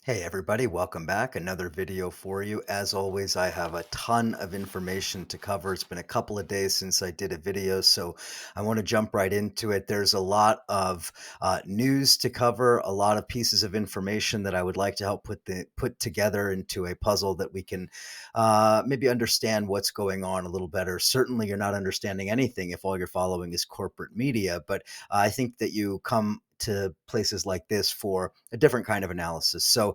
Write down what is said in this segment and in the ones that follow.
Hey everybody, welcome back. Another video for you. As always, I have a ton of information to cover. It's been a couple of days since I did a video, so I want to jump right into it. There's a lot of news to cover, a lot of pieces of information that I would like to help put together into a puzzle that we can maybe understand what's going on a little better. Certainly, you're not understanding anything if all you're following is corporate media, but I think that you come to places like this for a different kind of analysis. So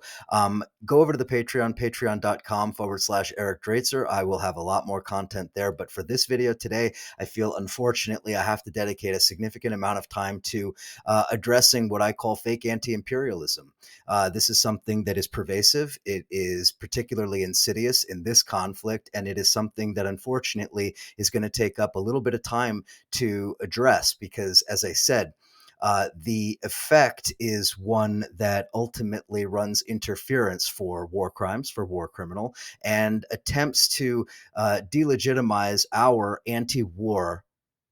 go over to the Patreon, patreon.com/Eric Draitzer. I will have a lot more content there. But for this video today, I feel unfortunately I have to dedicate a significant amount of time to addressing what I call fake anti-imperialism. This is something that is pervasive. It is particularly insidious in this conflict, and it is something that unfortunately is going to take up a little bit of time to address because, as I said, the effect is one that ultimately runs interference for war crimes, for war criminal, and attempts to delegitimize our anti war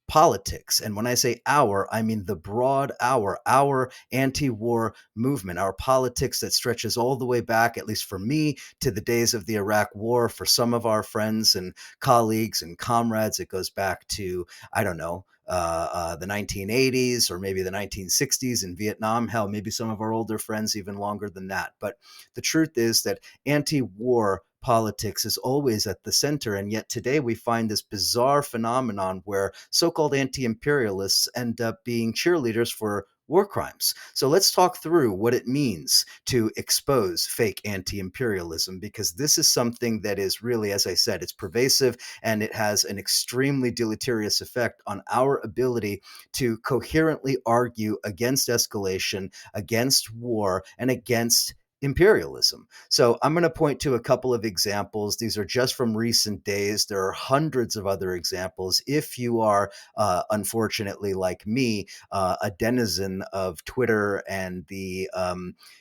politics. And when I say our, I mean the broad our anti war movement, our politics that stretches all the way back, at least for me, to the days of the Iraq War. For some of our friends and colleagues and comrades, it goes back to, I don't know, the 1980s or maybe the 1960s in Vietnam. Hell, maybe some of our older friends even longer than that. But the truth is that anti war politics is always at the center. And yet today we find this bizarre phenomenon where so-called anti-imperialists end up being cheerleaders for war crimes. So let's talk through what it means to expose fake anti-imperialism, because this is something that is really, as I said, it's pervasive and it has an extremely deleterious effect on our ability to coherently argue against escalation, against war, and against imperialism. So I'm going to point to a couple of examples. These are just from recent days. There are hundreds of other examples. If you are, unfortunately, like me, a denizen of Twitter and the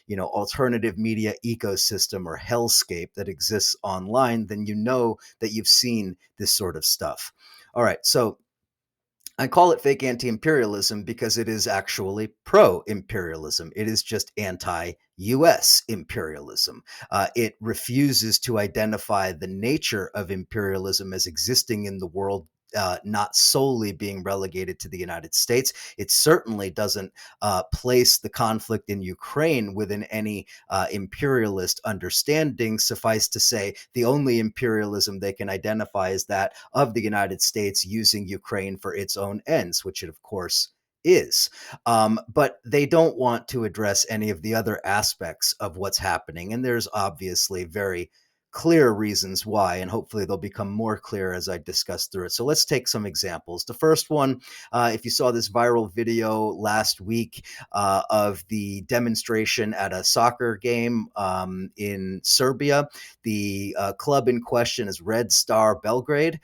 alternative media ecosystem or hellscape that exists online, then you know that you've seen this sort of stuff. All right, so I call it fake anti-imperialism because it is actually pro-imperialism. It is just anti-US imperialism. It refuses to identify the nature of imperialism as existing in the world, not solely being relegated to the United States. It certainly doesn't place the conflict in Ukraine within any imperialist understanding. Suffice to say, the only imperialism they can identify is that of the United States using Ukraine for its own ends, which it, of course, is. But they don't want to address any of the other aspects of what's happening. And there's obviously very clear reasons why, and hopefully they'll become more clear as I discuss through it. So let's take some examples. The first one, if you saw this viral video last week of the demonstration at a soccer game in Serbia, the club in question is Red Star Belgrade.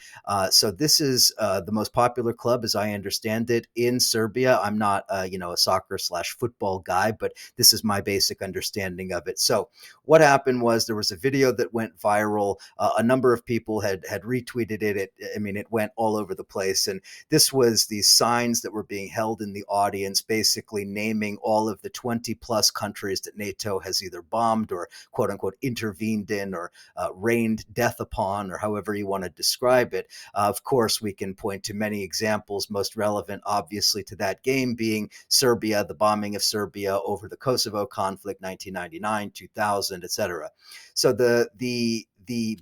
So this is the most popular club, as I understand it, in Serbia. I'm not, a soccer/football guy, but this is my basic understanding of it. So what happened was there was a video that went viral. A number of people had retweeted it. It went all over the place. And this was these signs that were being held in the audience, basically naming all of the 20 plus countries that NATO has either bombed or quote unquote intervened in or rained death upon, or however you want to describe it. Of course, we can point to many examples, most relevant, obviously, to that game being Serbia, the bombing of Serbia over the Kosovo conflict, 1999, 2000, etc. So the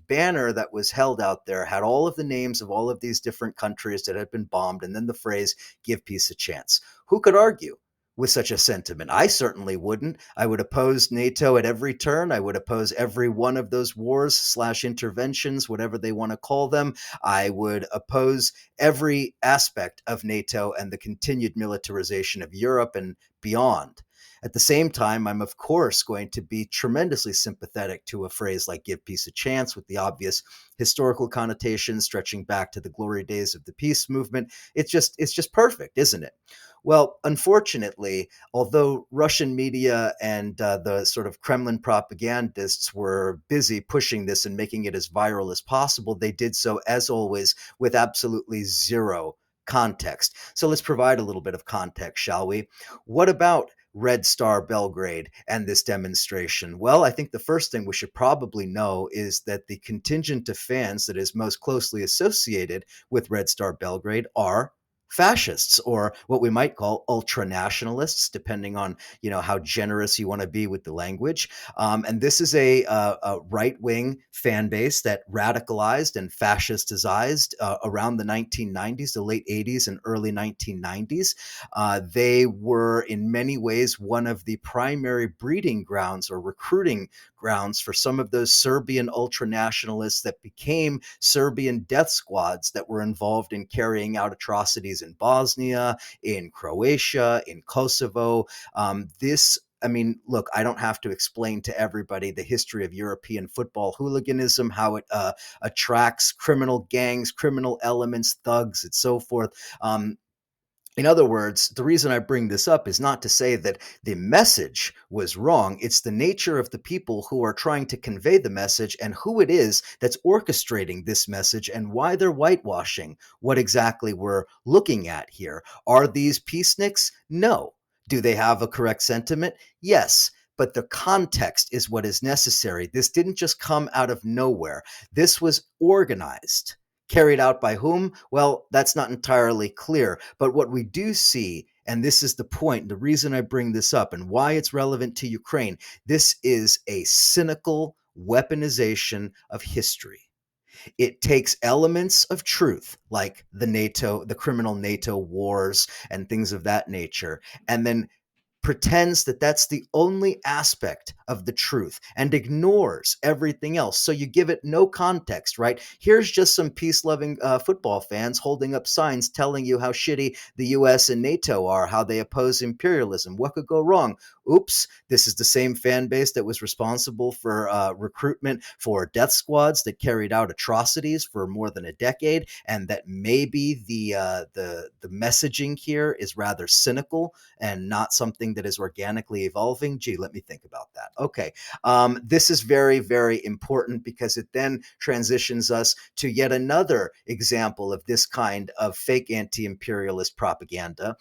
banner that was held out there had all of the names of all of these different countries that had been bombed, and then the phrase, give peace a chance. Who could argue with such a sentiment? I certainly wouldn't. I would oppose NATO at every turn. I would oppose every one of those wars/interventions, whatever they want to call them. I would oppose every aspect of NATO and the continued militarization of Europe and beyond. At the same time, I'm of course going to be tremendously sympathetic to a phrase like give peace a chance, with the obvious historical connotations stretching back to the glory days of the peace movement. It's just perfect, isn't it? Well, unfortunately, although Russian media and the sort of Kremlin propagandists were busy pushing this and making it as viral as possible, they did so, as always, with absolutely zero context. So let's provide a little bit of context, shall we? What about Red Star Belgrade and this demonstration? Well, I think the first thing we should probably know is that the contingent of fans that is most closely associated with Red Star Belgrade are fascists, or what we might call ultranationalists, depending on how generous you want to be with the language. And this is a right-wing fan base that radicalized and fascistized around the 1990s, the late 80s and early 1990s. They were in many ways one of the primary breeding grounds or recruiting grounds for some of those Serbian ultranationalists that became Serbian death squads that were involved in carrying out atrocities in Bosnia, in Croatia, in Kosovo. This I mean, look, I don't have to explain to everybody the history of European football hooliganism, how it attracts criminal gangs, criminal elements, thugs, and so forth. In other words, the reason I bring this up is not to say that the message was wrong. It's the nature of the people who are trying to convey the message and who it is that's orchestrating this message and why they're whitewashing what exactly we're looking at here. Are these peaceniks? No. Do they have a correct sentiment? Yes. But the context is what is necessary. This didn't just come out of nowhere. This was organized. Carried out by whom? Well, that's not entirely clear. But what we do see, and this is the point, the reason I bring this up and why it's relevant to Ukraine, this is a cynical weaponization of history. It takes elements of truth, like the criminal NATO wars and things of that nature, and then pretends that that's the only aspect of the truth and ignores everything else. So you give it no context, right? Here's just some peace loving football fans holding up signs telling you how shitty the US and NATO are, how they oppose imperialism. What could go wrong? Oops, this is the same fan base that was responsible for recruitment for death squads that carried out atrocities for more than a decade, and that maybe the messaging here is rather cynical and not something that is organically evolving. Gee, let me think about that. Okay, this is very, very important because it then transitions us to yet another example of this kind of fake anti-imperialist propaganda.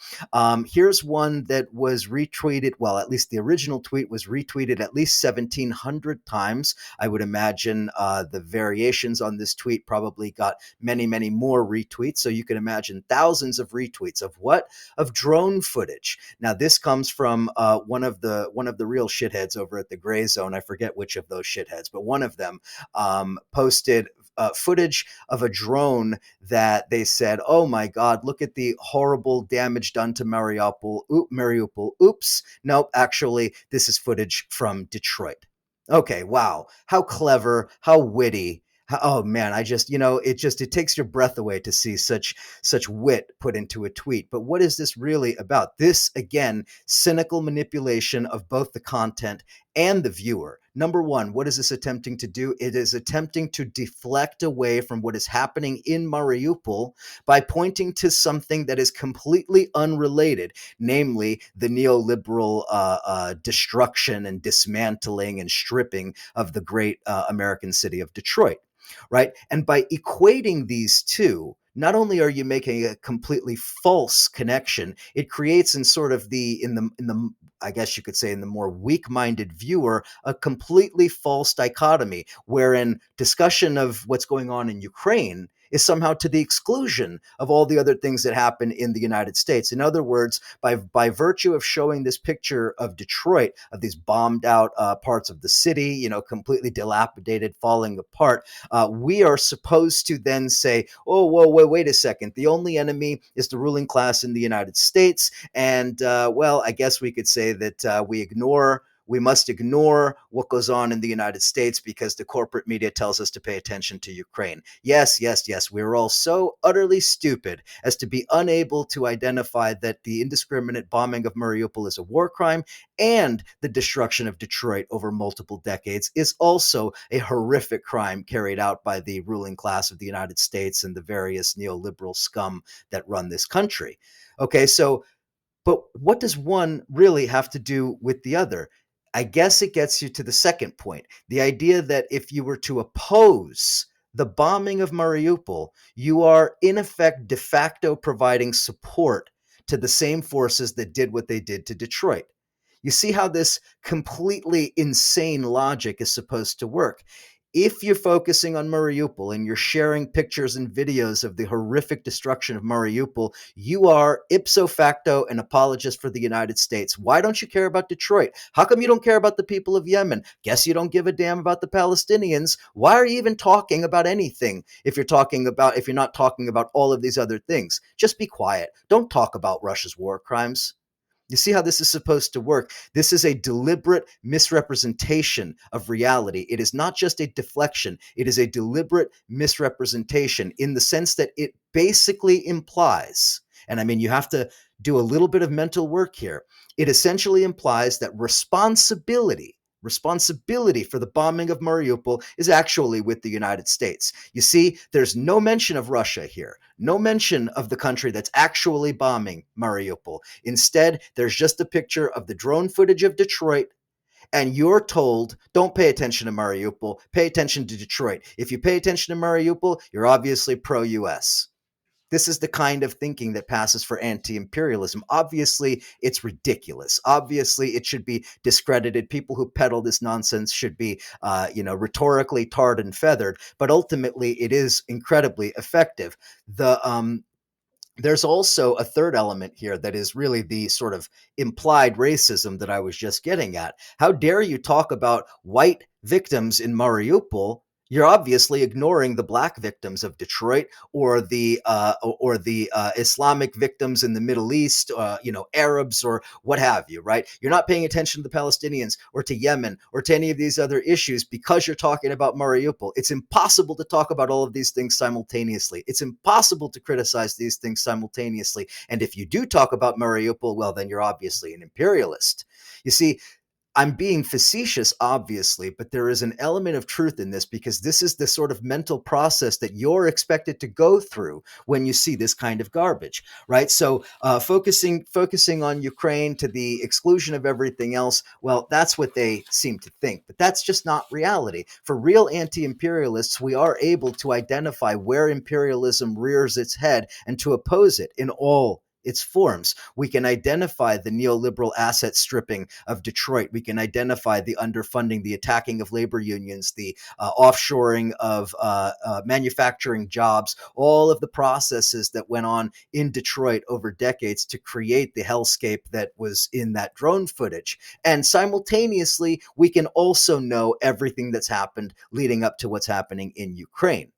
Here's one that was retweeted. Well, at least the original tweet was retweeted at least 1,700 times. I would imagine the variations on this tweet probably got many, many more retweets. So you can imagine thousands of retweets of what? Of drone footage. Now, this comes from one of the real shitheads over at the Gray Zone. I forget which of those shitheads, but one of them posted footage of a drone that they said, "Oh my God, look at the horrible damage done to Mariupol. Mariupol. Oops. Nope. Actually, this is footage from Detroit." Okay. Wow. How clever. How witty. Oh man, it takes your breath away to see such wit put into a tweet. But what is this really about? This again, cynical manipulation of both the content and the viewer. Number one, what is this attempting to do? It is attempting to deflect away from what is happening in Mariupol by pointing to something that is completely unrelated, namely the neoliberal destruction and dismantling and stripping of the great American city of Detroit. Right. And by equating these two, not only are you making a completely false connection, it creates in sort of the I guess you could say in the more weak-minded viewer, a completely false dichotomy, wherein discussion of what's going on in Ukraine is somehow to the exclusion of all the other things that happen in the United States. In other words, by virtue of showing this picture of Detroit, of these bombed out parts of the city, completely dilapidated, falling apart, we are supposed to then say, oh, whoa, wait a second. The only enemy is the ruling class in the United States. And, well, I guess we could say that we must ignore what goes on in the United States because the corporate media tells us to pay attention to Ukraine. Yes. We're all so utterly stupid as to be unable to identify that the indiscriminate bombing of Mariupol is a war crime and the destruction of Detroit over multiple decades is also a horrific crime carried out by the ruling class of the United States and the various neoliberal scum that run this country. Okay, but what does one really have to do with the other? I guess it gets you to the second point, the idea that if you were to oppose the bombing of Mariupol, you are in effect de facto providing support to the same forces that did what they did to Detroit. You see how this completely insane logic is supposed to work. If you're focusing on Mariupol and you're sharing pictures and videos of the horrific destruction of Mariupol, you are ipso facto an apologist for the United States. Why don't you care about Detroit? How come you don't care about the people of Yemen? Guess you don't give a damn about the Palestinians. Why are you even talking about anything if you're not talking about all of these other things? Just be quiet. Don't talk about Russia's war crimes. You see how this is supposed to work? This is a deliberate misrepresentation of reality. It is not just a deflection, it is a deliberate misrepresentation in the sense that it basically implies, and I mean, you have to do a little bit of mental work here. It essentially implies that responsibility for the bombing of Mariupol is actually with the United States. You see, there's no mention of Russia here, no mention of the country that's actually bombing Mariupol. Instead, there's just a picture of the drone footage of Detroit, and you're told, don't pay attention to Mariupol, pay attention to Detroit. If you pay attention to Mariupol, you're obviously pro-US. This is the kind of thinking that passes for anti-imperialism. Obviously, it's ridiculous. Obviously, it should be discredited. People who peddle this nonsense should be, rhetorically tarred and feathered. But ultimately, it is incredibly effective. There's also a third element here that is really the sort of implied racism that I was just getting at. How dare you talk about white victims in Mariupol? You're obviously ignoring the black victims of Detroit, or the Islamic victims in the Middle East, Arabs or what have you, right? You're not paying attention to the Palestinians or to Yemen or to any of these other issues because you're talking about Mariupol. It's impossible to talk about all of these things simultaneously. It's impossible to criticize these things simultaneously. And if you do talk about Mariupol, well, then you're obviously an imperialist. You see, I'm being facetious, obviously, but there is an element of truth in this because this is the sort of mental process that you're expected to go through when you see this kind of garbage, right? So focusing on Ukraine to the exclusion of everything else, well, that's what they seem to think, but that's just not reality. For real anti-imperialists, we are able to identify where imperialism rears its head and to oppose it in all its forms. We can identify the neoliberal asset stripping of Detroit. We can identify the underfunding, the attacking of labor unions, the offshoring of manufacturing jobs, all of the processes that went on in Detroit over decades to create the hellscape that was in that drone footage. And simultaneously, we can also know everything that's happened leading up to what's happening in Ukraine.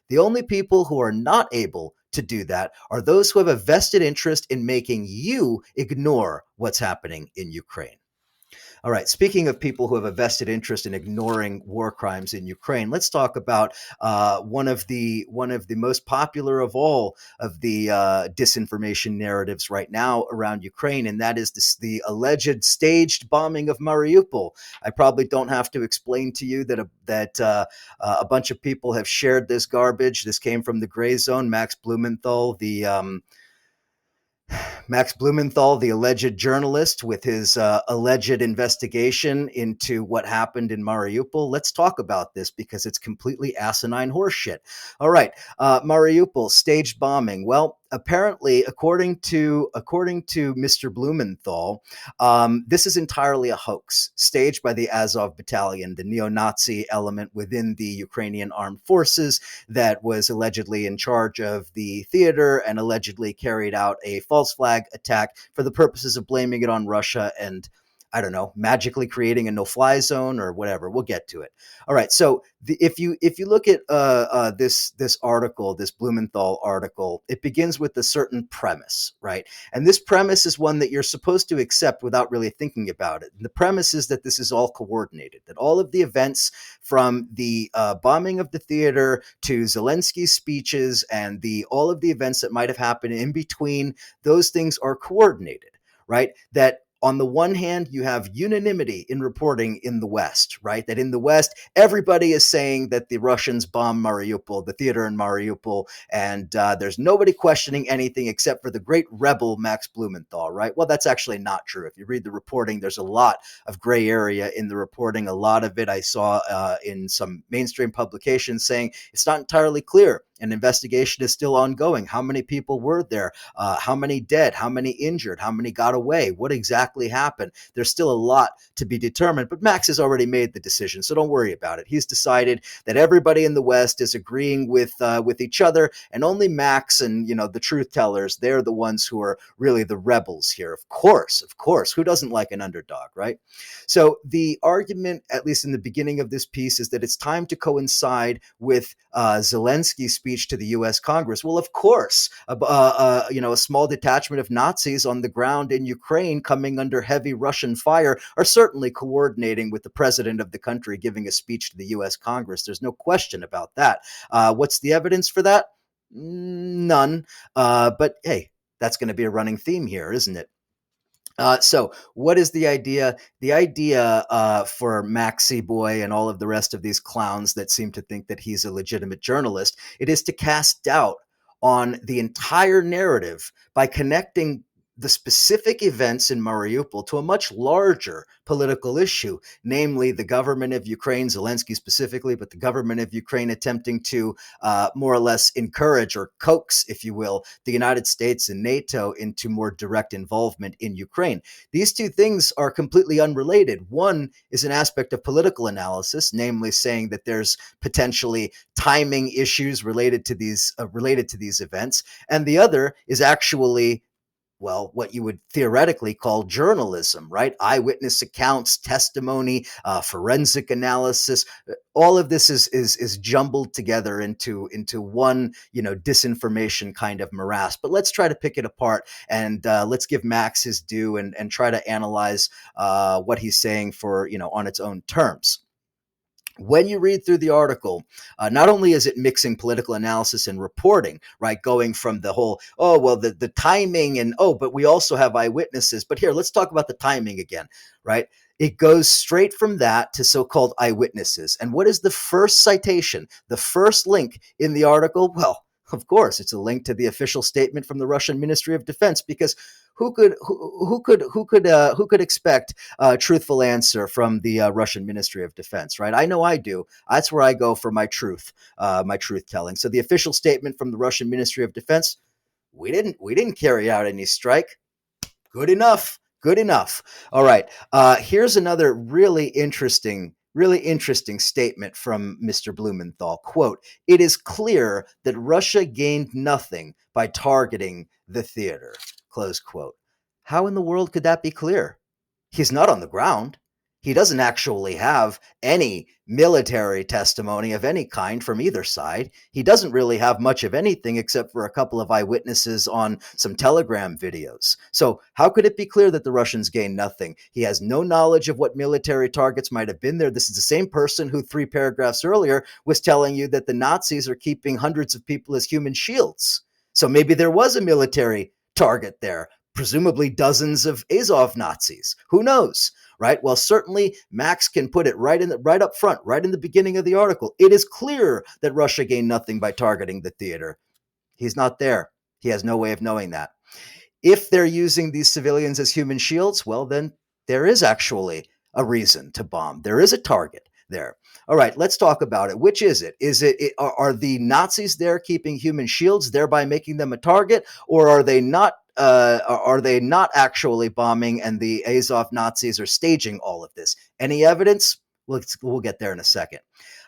The only people who are not able to do that are those who have a vested interest in making you ignore what's happening in Ukraine. All right. Speaking of people who have a vested interest in ignoring war crimes in Ukraine, let's talk about one of the most popular of all of the disinformation narratives right now around Ukraine, and that is the alleged staged bombing of Mariupol. I probably don't have to explain to you that a bunch of people have shared this garbage. This came from the Gray Zone. Max Blumenthal, the alleged journalist, with his alleged investigation into what happened in Mariupol. Let's talk about this because it's completely asinine horseshit. All right, Mariupol staged bombing. Well, apparently, according to Mr. Blumenthal, this is entirely a hoax staged by the Azov Battalion, the neo-Nazi element within the Ukrainian armed forces that was allegedly in charge of the theater and allegedly carried out a false flag attack for the purposes of blaming it on Russia and, I don't know, magically creating a no-fly zone or whatever. We'll get to it. All right. So if you look at this article, this Blumenthal article, it begins with a certain premise, right? And this premise is one that you're supposed to accept without really thinking about it. And the premise is that this is all coordinated, that all of the events from the bombing of the theater to Zelensky's speeches and all of the events that might have happened in between, those things are coordinated, right? That on the one hand, you have unanimity in reporting in the West, right? That in the West, everybody is saying that the Russians bombed Mariupol, the theater in Mariupol, and there's nobody questioning anything except for the great rebel Max Blumenthal, right? Well, that's actually not true. If you read the reporting, there's a lot of gray area in the reporting. A lot of it I saw in some mainstream publications saying it's not entirely clear An investigation is still ongoing. How many people were there? How many dead? How many injured? How many got away? What exactly happened? There's still a lot to be determined, but Max has already made the decision, so don't worry about it. He's decided that everybody in the West is agreeing with each other, and only Max and the truth tellers, they're the ones who are really the rebels here. Of course, who doesn't like an underdog, right? So the argument, at least in the beginning of this piece, is that it's time to coincide with Zelensky's speech to the U.S. Congress. Well, of course, a small detachment of Nazis on the ground in Ukraine coming under heavy Russian fire are certainly coordinating with the president of the country giving a speech to the U.S. Congress. There's no question about that. What's the evidence for that? None. But hey, that's going to be a running theme here, isn't it? So what is the idea? The idea for Maxi Boy and all of the rest of these clowns that seem to think that he's a legitimate journalist, it is to cast doubt on the entire narrative by connecting the specific events in Mariupol to a much larger political issue, namely the government of Ukraine, Zelensky specifically, but the government of Ukraine attempting to more or less encourage or coax, if you will, the United States and NATO into more direct involvement in Ukraine. These two things are completely unrelated. One is an aspect of political analysis, namely saying that there's potentially timing issues related to these events, and the other is actually, well, what you would theoretically call journalism, right? Eyewitness accounts, testimony, forensic analysis. All of this is jumbled together into one, disinformation kind of morass. But let's try to pick it apart, and let's give Max his due and try to analyze what he's saying for, on its own terms. When you read through the article, not only is it mixing political analysis and reporting, right, going from the whole, oh, well, the timing and, oh, but we also have eyewitnesses. But here, let's talk about the timing again, right? It goes straight from that to so-called eyewitnesses. And what is the first citation, the first link in the article? Well, of course, it's a link to the official statement from the Russian Ministry of Defense, because who could expect a truthful answer from the Russian Ministry of Defense, right? I know I do. That's where I go for my truth telling. So the official statement from the Russian Ministry of Defense: we didn't carry out any strike. Good enough. Good enough. All right. Here's another really interesting statement from Mr. Blumenthal. Quote, "It is clear that Russia gained nothing by targeting the theater." Close quote. How in the world could that be clear? He's not on the ground. He doesn't actually have any military testimony of any kind from either side. He doesn't really have much of anything except for a couple of eyewitnesses on some Telegram videos. So how could it be clear that the Russians gained nothing? He has no knowledge of what military targets might have been there. This is the same person who 3 paragraphs earlier was telling you that the Nazis are keeping hundreds of people as human shields. So maybe there was a military target there, presumably dozens of Azov Nazis. Who knows? Right? Well, certainly Max can put it right up front, right in the beginning of the article. It is clear that Russia gained nothing by targeting the theater. He's not there. He has no way of knowing that. If they're using these civilians as human shields, well, then there is actually a reason to bomb. There is a target there. All right, let's talk about it. Which is it? Are the Nazis there keeping human shields, thereby making them a target, or are they not? Are they not actually bombing, and the Azov Nazis are staging all of this? Any evidence? We'll get there in a second.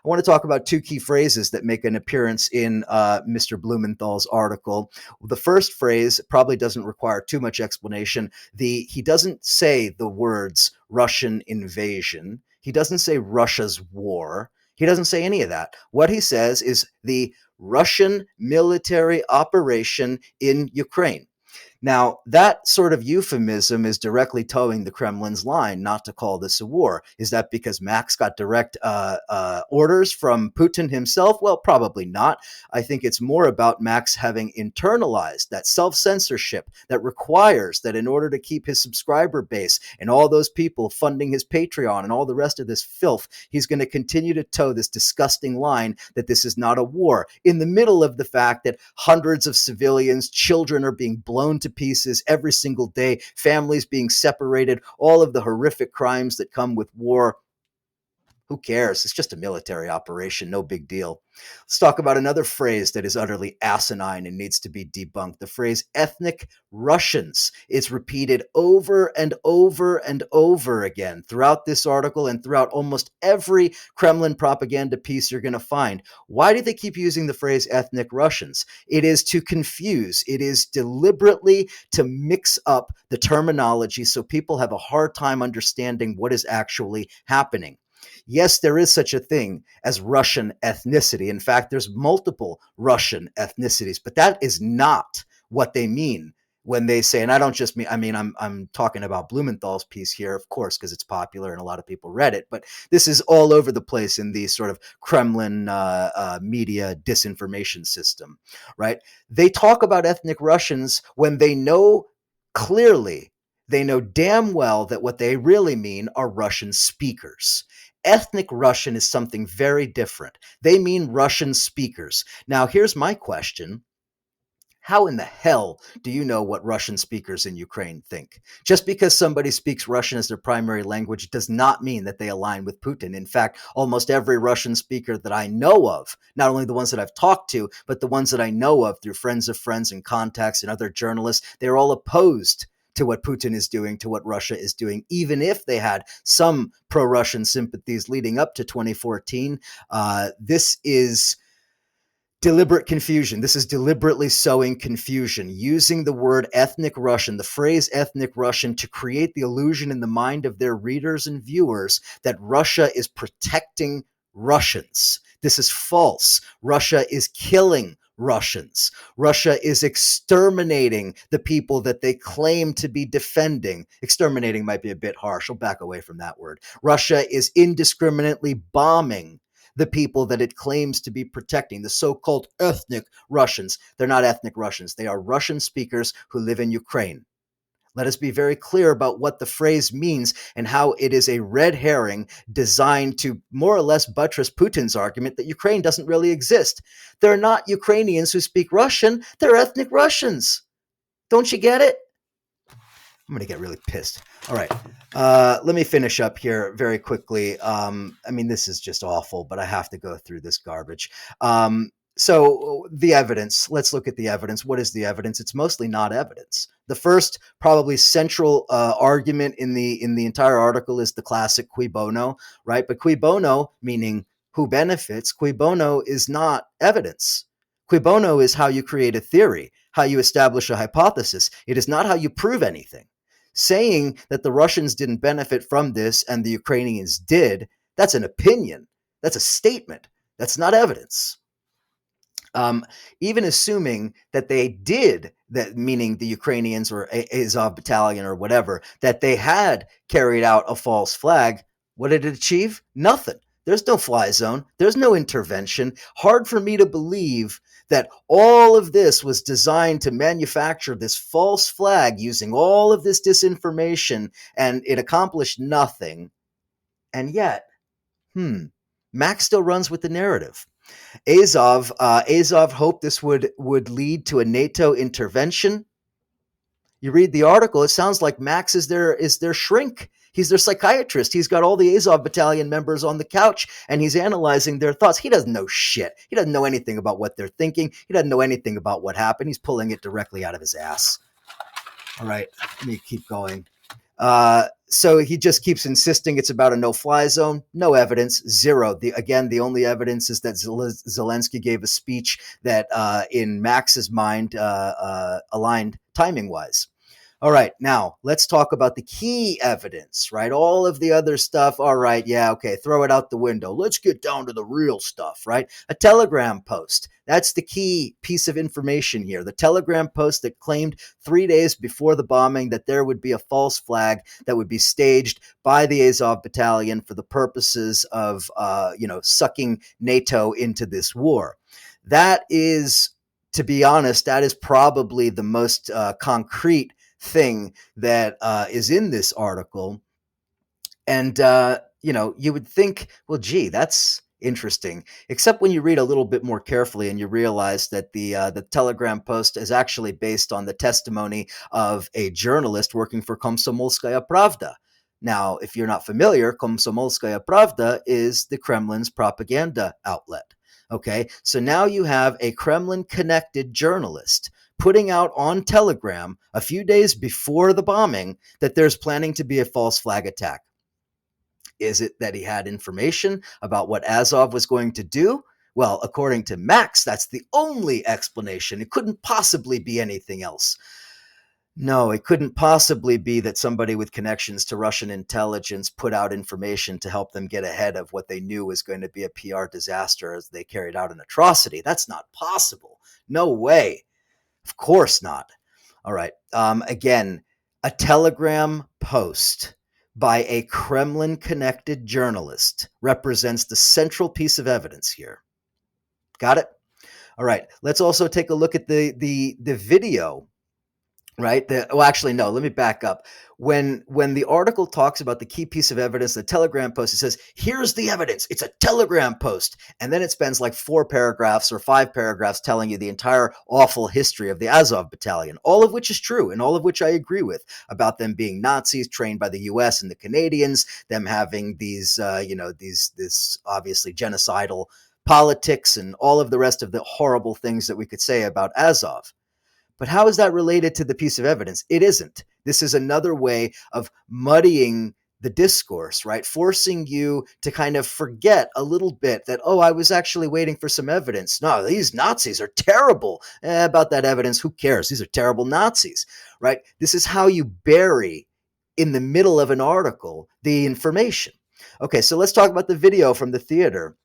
I want to talk about 2 key phrases that make an appearance in Mr. Blumenthal's article. The first phrase probably doesn't require too much explanation. He doesn't say the words Russian invasion. He doesn't say Russia's war. He doesn't say any of that. What he says is the Russian military operation in Ukraine. Now, that sort of euphemism is directly towing the Kremlin's line not to call this a war. Is that because Max got direct orders from Putin himself? Well, probably not. I think it's more about Max having internalized that self-censorship that requires that in order to keep his subscriber base and all those people funding his Patreon and all the rest of this filth, he's going to continue to tow this disgusting line that this is not a war, in the middle of the fact that hundreds of civilians, children are being blown to pieces every single day, families being separated, all of the horrific crimes that come with war. Who cares? It's just a military operation, no big deal. Let's talk about another phrase that is utterly asinine and needs to be debunked. The phrase ethnic Russians is repeated over and over and over again throughout this article and throughout almost every Kremlin propaganda piece you're going to find. Why do they keep using the phrase ethnic Russians? It is to confuse. It is deliberately to mix up the terminology so people have a hard time understanding what is actually happening. Yes, there is such a thing as Russian ethnicity. In fact, there's multiple Russian ethnicities, but that is not what they mean when they say, and I don't just mean, I'm talking about Blumenthal's piece here, of course, because it's popular and a lot of people read it, but this is all over the place in the sort of Kremlin media disinformation system, right? They talk about ethnic Russians when they know clearly, they know damn well that what they really mean are Russian speakers. Ethnic Russian is something very different. They mean Russian speakers. Now, here's my question. How in the hell do you know what Russian speakers in Ukraine think? Just because somebody speaks Russian as their primary language does not mean that they align with Putin. In fact, almost every Russian speaker that I know of, not only the ones that I've talked to, but the ones that I know of through friends of friends and contacts and other journalists, they're all opposed to what Putin is doing, to what Russia is doing, even if they had some pro-Russian sympathies leading up to 2014. This is deliberate confusion. This is deliberately sowing confusion, using the word ethnic Russian, the phrase ethnic Russian, to create the illusion in the mind of their readers and viewers that Russia is protecting Russians. This is false. Russia is killing Russians. Russia is exterminating the people that they claim to be defending. Exterminating might be a bit harsh. I'll back away from that word. Russia is indiscriminately bombing the people that it claims to be protecting, the so-called ethnic Russians. They're not ethnic Russians. They are Russian speakers who live in Ukraine. Let us be very clear about what the phrase means and how it is a red herring designed to more or less buttress Putin's argument that Ukraine doesn't really exist. They're not Ukrainians who speak Russian. They're ethnic Russians. Don't you get it? I'm going to get really pissed. All right. Let me finish up here very quickly. This is just awful, but I have to go through this garbage. So the evidence, let's look at the evidence. What is the evidence? It's mostly not evidence. The first, probably central argument in the entire article is the classic cui bono, right? But cui bono, meaning who benefits, cui bono is not evidence. Cui bono is how you create a theory, how you establish a hypothesis. It is not how you prove anything. Saying that the Russians didn't benefit from this and the Ukrainians did, that's an opinion. That's a statement. That's not evidence. Even assuming that they did, that meaning the Ukrainians or Azov battalion or whatever, that they had carried out a false flag, what did it achieve? Nothing. There's no fly zone. There's no intervention. Hard for me to believe that all of this was designed to manufacture this false flag using all of this disinformation, and it accomplished nothing. And yet, Max still runs with the narrative. Azov hoped this would lead to a NATO intervention. You read the article, it sounds like Max is their shrink. He's their psychiatrist. He's got all the Azov battalion members on the couch and he's analyzing their thoughts. He doesn't know shit. He doesn't know anything about what they're thinking. He doesn't know anything about what happened. He's pulling it directly out of his ass. All right, let me keep going. So he just keeps insisting it's about a no-fly zone. No evidence, zero. The only evidence is that Zelensky gave a speech that, in Max's mind, aligned timing-wise. All right, now let's talk about the key evidence, right? All of the other stuff, all right, yeah, okay, throw it out the window. Let's get down to the real stuff, right? A Telegram post. That's the key piece of information here. The Telegram post that claimed 3 days before the bombing that there would be a false flag that would be staged by the Azov battalion for the purposes of, sucking NATO into this war. That is, to be honest, that is probably the most concrete thing that is in this article. And, you would think, well, gee, that's interesting, except when you read a little bit more carefully and you realize that the Telegram post is actually based on the testimony of a journalist working for Komsomolskaya Pravda. Now, if you're not familiar, Komsomolskaya Pravda is the Kremlin's propaganda outlet. Okay, so now you have a Kremlin connected journalist putting out on Telegram a few days before the bombing that there's planning to be a false flag attack. Is it that he had information about what Azov was going to do? Well, according to Max, that's the only explanation. It couldn't possibly be anything else. No, it couldn't possibly be that somebody with connections to Russian intelligence put out information to help them get ahead of what they knew was going to be a PR disaster as they carried out an atrocity. That's not possible. No way. Of course not. All right. Again, a Telegram post by a Kremlin connected journalist represents the central piece of evidence here. Got it? All right. Let's also take a look at the video, right? Well, actually, no, let me back up. When the article talks about the key piece of evidence, the Telegram post, it says, here's the evidence. It's a Telegram post. And then it spends like 4 paragraphs or 5 paragraphs telling you the entire awful history of the Azov battalion, all of which is true and all of which I agree with, about them being Nazis trained by the US and the Canadians, them having these, this obviously genocidal politics and all of the rest of the horrible things that we could say about Azov. But how is that related to the piece of evidence? It isn't. This is another way of muddying the discourse, right? Forcing you to kind of forget a little bit that, oh, I was actually waiting for some evidence. No, these Nazis are terrible. About that evidence, who cares? These are terrible Nazis, right? This is how you bury in the middle of an article the information. Okay, so let's talk about the video from the theater.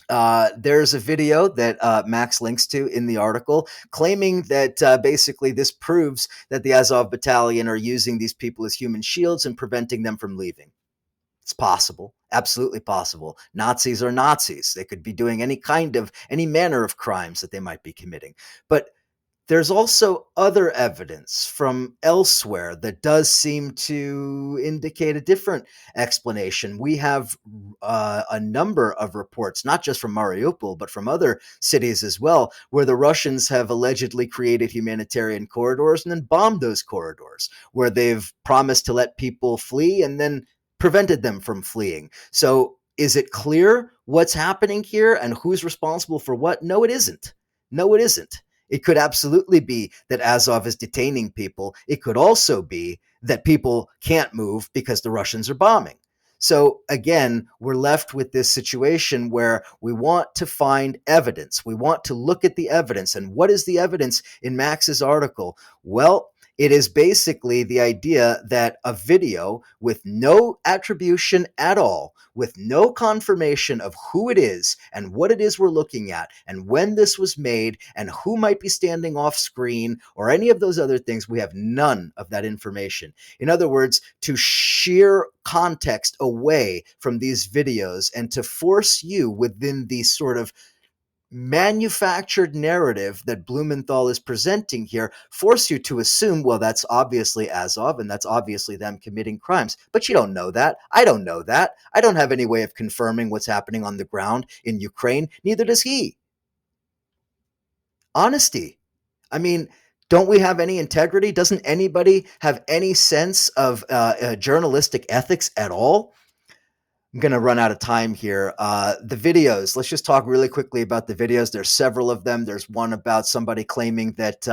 There's a video that Max links to in the article claiming that basically this proves that the Azov battalion are using these people as human shields and preventing them from leaving. It's possible. Absolutely possible. Nazis are Nazis. They could be doing any manner of crimes that they might be committing. But there's also other evidence from elsewhere that does seem to indicate a different explanation. We have a number of reports, not just from Mariupol, but from other cities as well, where the Russians have allegedly created humanitarian corridors and then bombed those corridors, where they've promised to let people flee and then prevented them from fleeing. So is it clear what's happening here and who's responsible for what? No, it isn't. No, it isn't. It could absolutely be that Azov is detaining people. It could also be that people can't move because the Russians are bombing. So again, we're left with this situation where we want to find evidence. We want to look at the evidence. And what is the evidence in Max's article? Well, it is basically the idea that a video with no attribution at all, with no confirmation of who it is and what it is we're looking at and when this was made and who might be standing off screen or any of those other things, we have none of that information. In other words, to shear context away from these videos and to force you within the sort of manufactured narrative that Blumenthal is presenting here force you to assume, well, that's obviously Azov and that's obviously them committing crimes. But you don't know that. I don't know that. I don't have any way of confirming what's happening on the ground in Ukraine. Neither does he. Honesty. I mean, don't we have any integrity? Doesn't anybody have any sense of journalistic ethics at all? I'm going to run out of time here. The videos, let's just talk really quickly about the videos. There's several of them. There's one about somebody claiming that,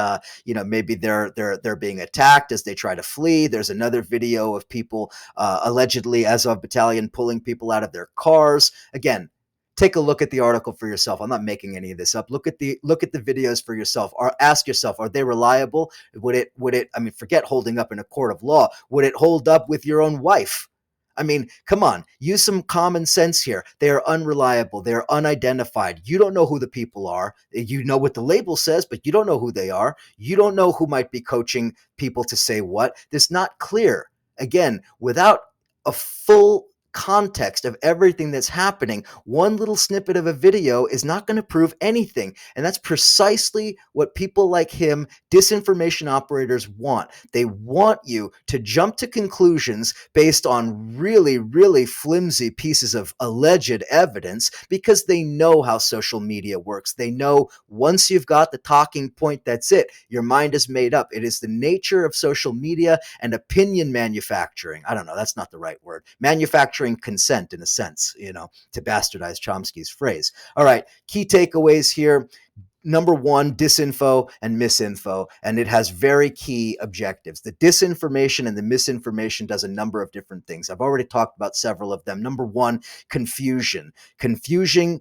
maybe they're being attacked as they try to flee. There's another video of people allegedly Azov battalion pulling people out of their cars. Again, take a look at the article for yourself. I'm not making any of this up. Look at the videos for yourself. Or ask yourself, are they reliable? Would it, I mean, forget holding up in a court of law. Would it hold up with your own wife? I mean, come on, use some common sense here. They are unreliable. They are unidentified. You don't know who the people are. You know what the label says, but you don't know who they are. You don't know who might be coaching people to say what. It's not clear. Again, without a full context of everything that's happening, one little snippet of a video is not going to prove anything. And that's precisely what people like him, disinformation operators, want. They want you to jump to conclusions based on really, really flimsy pieces of alleged evidence because they know how social media works. They know once you've got the talking point, that's it. Your mind is made up. It is the nature of social media and opinion manufacturing. I don't know, that's not the right word. Manufacturing consent, in a sense, to bastardize Chomsky's phrase. All right, key takeaways here. Number one, disinfo and misinfo, and it has very key objectives. The disinformation and the misinformation does a number of different things. I've already talked about several of them. Number one, confusion. Confusing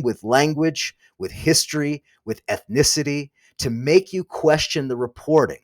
with language, with history, with ethnicity, to make you question the reporting.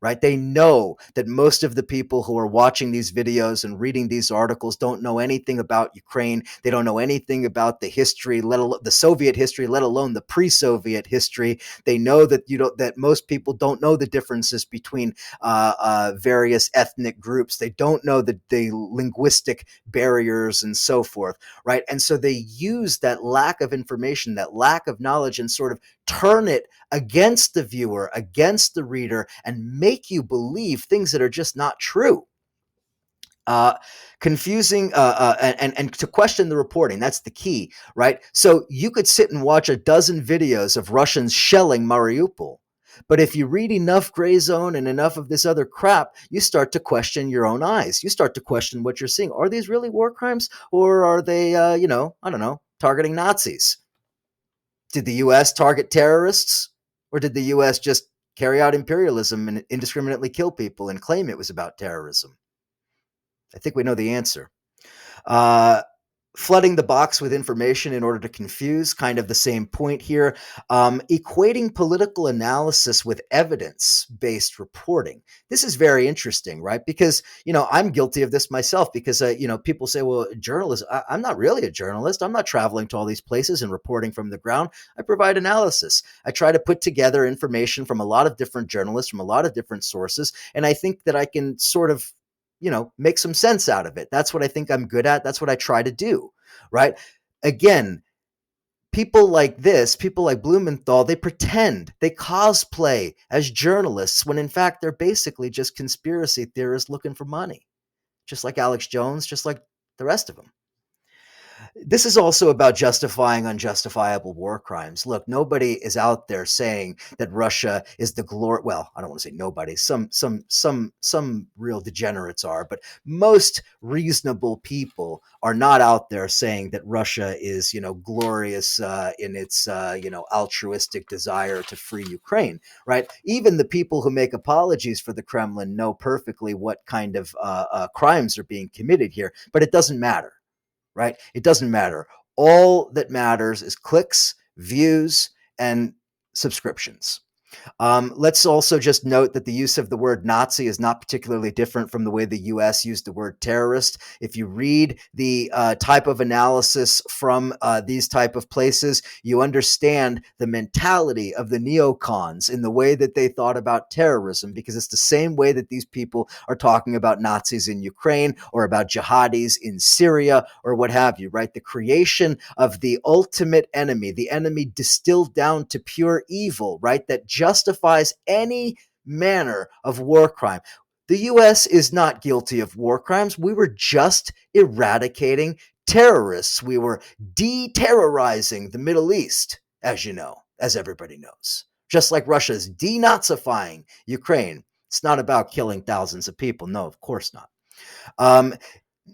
Right? They know that most of the people who are watching these videos and reading these articles don't know anything about Ukraine. They don't know anything about the history, let alone the Soviet history, let alone the pre-Soviet history. They know that that most people don't know the differences between various ethnic groups. They don't know the linguistic barriers and so forth. Right? And so they use that lack of information, that lack of knowledge, and sort of turn it against the viewer, against the reader, and make you believe things that are just not true. Confusing and to question the reporting. That's the key, right? So you could sit and watch a dozen videos of Russians shelling Mariupol. But if you read enough Gray Zone and enough of this other crap, you start to question your own eyes. You start to question what you're seeing. Are these really war crimes? Or are they, I don't know, targeting Nazis? Did the U.S. target terrorists? Or did the U.S. just carry out imperialism and indiscriminately kill people and claim it was about terrorism? I think we know the answer. Uh, Flooding the box with information in order to confuse, kind of the same point here. Equating political analysis with evidence-based reporting. This is very interesting, right? Because, I'm guilty of this myself because, people say, well, journalism, I'm not really a journalist. I'm not traveling to all these places and reporting from the ground. I provide analysis. I try to put together information from a lot of different journalists, from a lot of different sources. And I think that I can sort of make some sense out of it. That's what I think I'm good at. That's what I try to do, right? Again, people like this, people like Blumenthal, they pretend, they cosplay as journalists when in fact they're basically just conspiracy theorists looking for money, just like Alex Jones, just like the rest of them. This is also about justifying unjustifiable war crimes. Look, nobody is out there saying that Russia is the glory. Well, I don't want to say nobody. Some real degenerates are, but most reasonable people are not out there saying that Russia is, glorious in its, altruistic desire to free Ukraine. Right? Even the people who make apologies for the Kremlin know perfectly what kind of crimes are being committed here, but it doesn't matter. Right? It doesn't matter. All that matters is clicks, views, and subscriptions. Let's also just note that the use of the word Nazi is not particularly different from the way the U.S. used the word terrorist. If you read the type of analysis from these type of places, you understand the mentality of the neocons in the way that they thought about terrorism, because it's the same way that these people are talking about Nazis in Ukraine or about jihadis in Syria or what have you, right? The creation of the ultimate enemy, the enemy distilled down to pure evil, right? That justifies any manner of war crime. The U.S. is not guilty of war crimes. We were just eradicating terrorists. We were de-terrorizing the Middle East, as you know, as everybody knows. Just like Russia's denazifying Ukraine. It's not about killing thousands of people. No, of course not.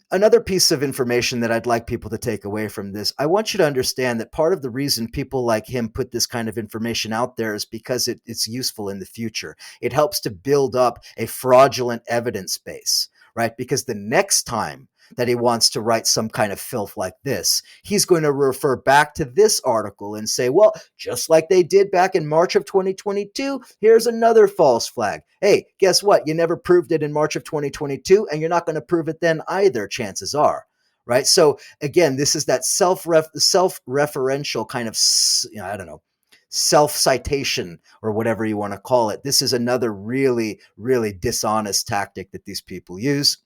Another piece of information that I'd like people to take away from this, I want you to understand that part of the reason people like him put this kind of information out there is because it's useful in the future. It helps to build up a fraudulent evidence base, right? Because the next time that he wants to write some kind of filth like this, he's going to refer back to this article and say, well, just like they did back in March of 2022, here's another false flag. Hey, guess what? You never proved it in March of 2022, and you're not going to prove it then either, chances are. Right? So again, this is that self-referential kind of, I don't know, self-citation or whatever you want to call it. This is another really, really dishonest tactic that these people use.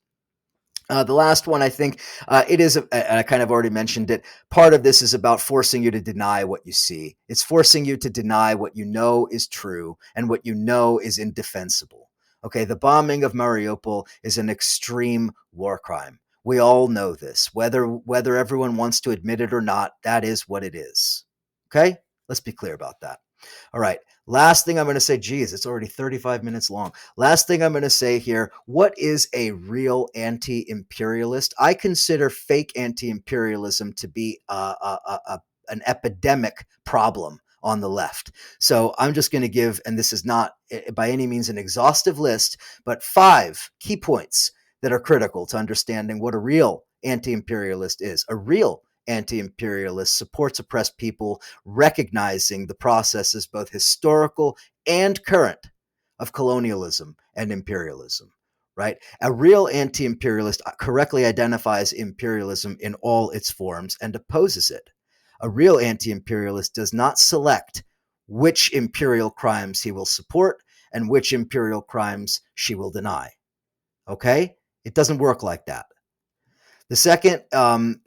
The last one, I think, it is, and I kind of already mentioned it. Part of this is about forcing you to deny what you see. It's forcing you to deny what you know is true and what you know is indefensible. Okay, the bombing of Mariupol is an extreme war crime. We all know this, whether everyone wants to admit it or not. That is what it is. Okay, let's be clear about that. All right. Last thing I'm going to say, geez, it's already 35 minutes long. Last thing I'm going to say here, what is a real anti imperialist? I consider fake anti imperialism to be an epidemic problem on the left. So I'm just going to give, and this is not by any means an exhaustive list, but 5 key points that are critical to understanding what a real anti imperialist is. A real anti-imperialist supports oppressed people, recognizing the processes, both historical and current, of colonialism and imperialism. Right? A real anti-imperialist correctly identifies imperialism in all its forms and opposes it. A real anti-imperialist does not select which imperial crimes he will support and which imperial crimes she will deny. Okay? It doesn't work like that. The second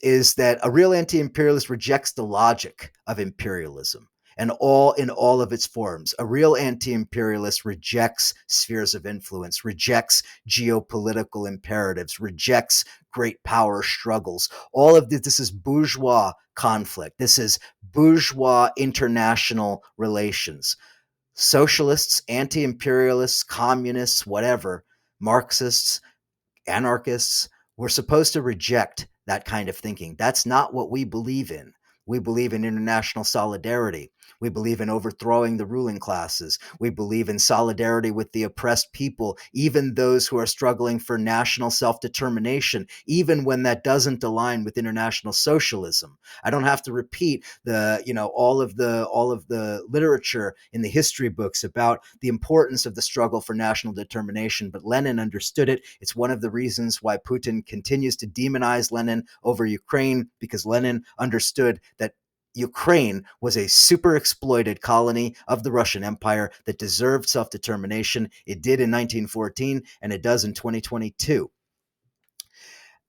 is that a real anti-imperialist rejects the logic of imperialism and all in all of its forms. A real anti-imperialist rejects spheres of influence, rejects geopolitical imperatives, rejects great power struggles. All of this is bourgeois conflict. This is bourgeois international relations. Socialists, anti-imperialists, communists, whatever, Marxists, anarchists, we're supposed to reject that kind of thinking. That's not what we believe in. We believe in international solidarity. We believe in overthrowing the ruling classes. We believe in solidarity with the oppressed people, even those who are struggling for national self-determination, even when that doesn't align with international socialism. I don't have to repeat all of the literature in the history books about the importance of the struggle for national determination, but Lenin understood it. It's one of the reasons why Putin continues to demonize Lenin over Ukraine, because Lenin understood that Ukraine was a super exploited colony of the Russian Empire that deserved self-determination. It did in 1914, and it does in 2022.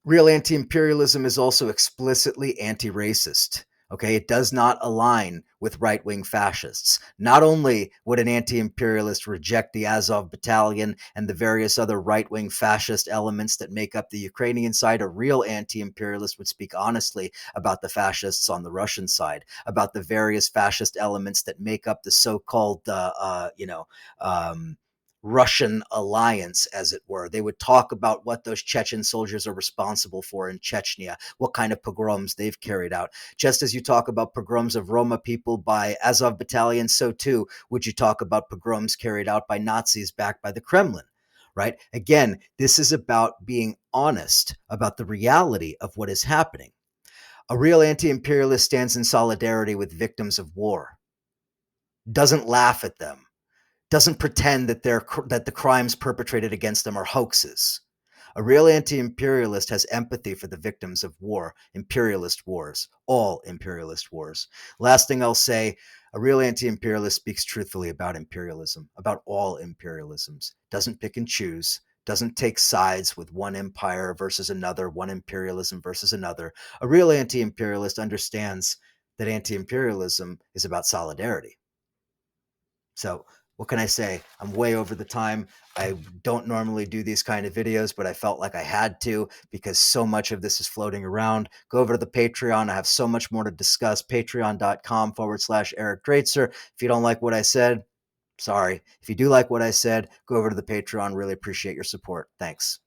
Real anti-imperialism is also explicitly anti-racist. Okay, it does not align with right-wing fascists. Not only would an anti-imperialist reject the Azov battalion and the various other right-wing fascist elements that make up the Ukrainian side, a real anti-imperialist would speak honestly about the fascists on the Russian side, about the various fascist elements that make up the so-called, Russian alliance, as it were. They would talk about what those Chechen soldiers are responsible for in Chechnya, what kind of pogroms they've carried out. Just as you talk about pogroms of Roma people by Azov battalion, so too would you talk about pogroms carried out by Nazis backed by the Kremlin. Right? Again, this is about being honest about the reality of what is happening. A real anti-imperialist stands in solidarity with victims of war, doesn't laugh at them, doesn't pretend that the crimes perpetrated against them are hoaxes. A real anti-imperialist has empathy for the victims of war, imperialist wars, all imperialist wars. Last thing I'll say, a real anti-imperialist speaks truthfully about imperialism, about all imperialisms, doesn't pick and choose, doesn't take sides with one empire versus another, one imperialism versus another. A real anti-imperialist understands that anti-imperialism is about solidarity. So what can I say? I'm way over the time. I don't normally do these kind of videos, but I felt like I had to because so much of this is floating around. Go over to the Patreon. I have so much more to discuss. Patreon.com/Eric Draitser. If you don't like what I said, sorry. If you do like what I said, go over to the Patreon. Really appreciate your support. Thanks.